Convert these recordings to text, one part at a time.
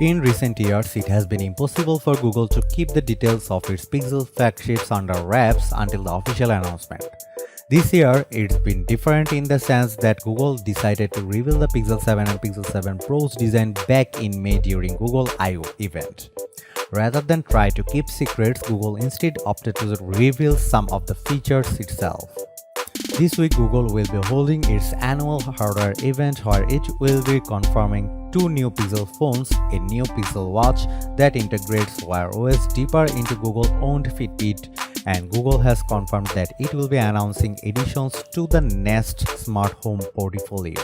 In recent years, it has been impossible for Google to keep the details of its Pixel flagships under wraps until the official announcement. This year, it's been different in the sense that Google decided to reveal the Pixel 7 and Pixel 7 Pro's design back in May during Google I/O event. Rather than try to keep secrets, Google instead opted to reveal some of the features itself. This week, Google will be holding its annual hardware event where it will be confirming two new Pixel phones, a new Pixel watch that integrates Wear OS deeper into Google-owned Fitbit, and Google has confirmed that it will be announcing additions to the Nest smart home portfolio.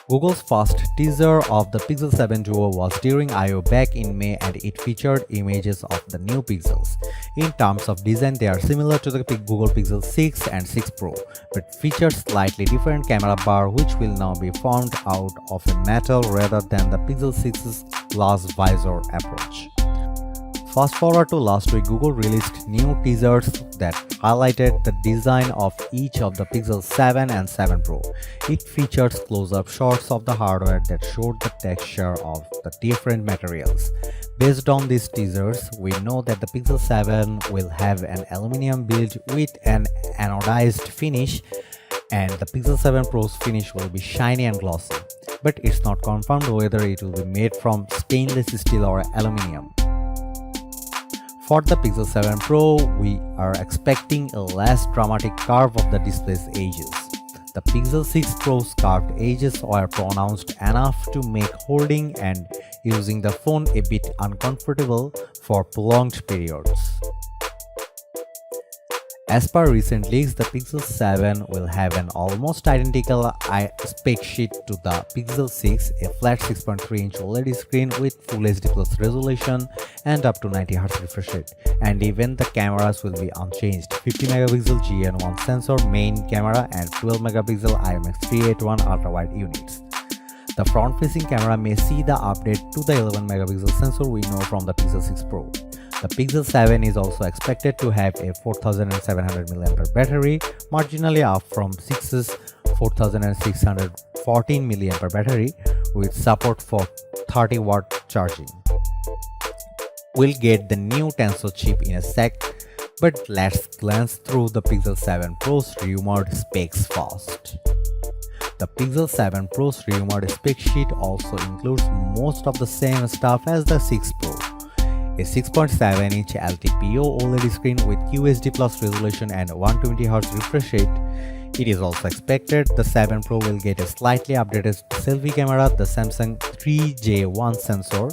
Google's first teaser of the Pixel 7 Duo was during I/O back in May, and it featured images of the new Pixels. In terms of design, they are similar to the Google Pixel 6 and 6 Pro, but feature slightly different camera bar which will now be formed out of a metal rather than the Pixel 6's glass visor approach. Fast forward to last week, Google released new teasers that highlighted the design of each of the Pixel 7 and 7 Pro. It features close-up shots of the hardware that showed the texture of the different materials. Based on these teasers, we know that the Pixel 7 will have an aluminum build with an anodized finish, and the Pixel 7 Pro's finish will be shiny and glossy. But it's not confirmed whether it will be made from stainless steel or aluminum. For the Pixel 7 Pro, we are expecting a less dramatic curve of the display's edges. The Pixel 6 Pro's curved edges were pronounced enough to make holding and using the phone a bit uncomfortable for prolonged periods. As per recent leaks, the Pixel 7 will have an almost identical spec sheet to the Pixel 6, a flat 6.3-inch OLED screen with Full HD Plus resolution and up to 90Hz refresh rate. And even the cameras will be unchanged: 50MP GN1 sensor main camera and 12MP IMX381 ultra-wide units. The front-facing camera may see the update to the 11MP sensor we know from the Pixel 6 Pro. The Pixel 7 is also expected to have a 4700mAh battery, marginally up from 6's 4614mAh battery, with support for 30W charging. We'll get the new Tensor chip in a sec, but let's glance through the Pixel 7 Pro's rumored specs first. The Pixel 7 Pro's rumored spec sheet also includes most of the same stuff as the 6 Pro. A 6.7-inch LTPO OLED screen with QHD Plus resolution and 120Hz refresh rate. It is also expected the 7 Pro will get a slightly updated selfie camera, the Samsung 3J1 sensor,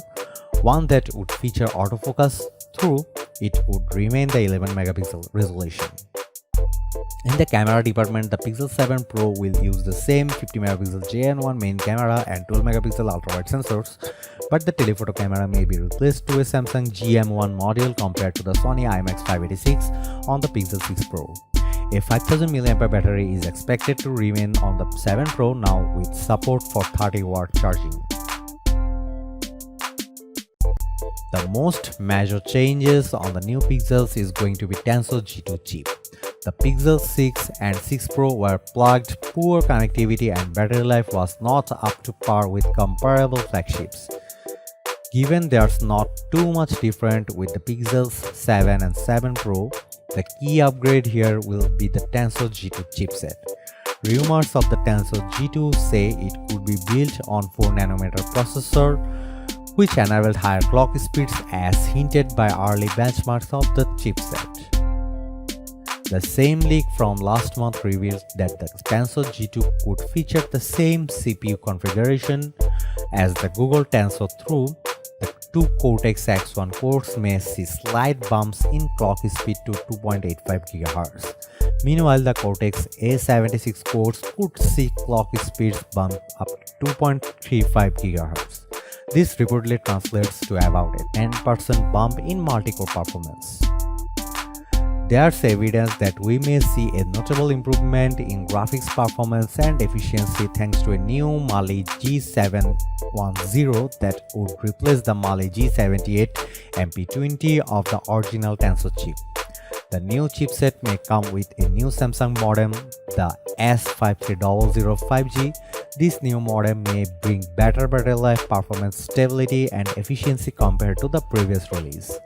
one that would feature autofocus, though it would remain the 11MP resolution. In the camera department, the Pixel 7 Pro will use the same 50MP JN1 main camera and 12MP ultra-wide sensors, but the telephoto camera may be replaced to a Samsung GM1 module compared to the Sony IMX586 on the Pixel 6 Pro. A 5000mAh battery is expected to remain on the 7 Pro now with support for 30W charging. The most major changes on the new Pixels is going to be Tensor G2 chip. The Pixel 6 and 6 Pro were plagued poor connectivity and battery life was not up to par with comparable flagships. Given there's not too much different with the Pixels 7 and 7 Pro, the key upgrade here will be the Tensor G2 chipset. Rumors of the Tensor G2 say it could be built on 4nm processor, which enabled higher clock speeds as hinted by early benchmarks of the chipset. The same leak from last month revealed that the Tensor G2 could feature the same CPU configuration as the Google Tensor, though the two Cortex-X1 cores may see slight bumps in clock speed to 2.85 GHz. Meanwhile, the Cortex A76 cores could see clock speeds bump up to 2.35 GHz. This reportedly translates to about a 10% bump in multi-core performance. There's evidence that we may see a notable improvement in graphics performance and efficiency thanks to a new Mali G710 that would replace the Mali G78 MP20 of the original Tensor chip. The new chipset may come with a new Samsung modem, the S53005G. This new modem may bring better battery life, performance, stability, and efficiency compared to the previous release.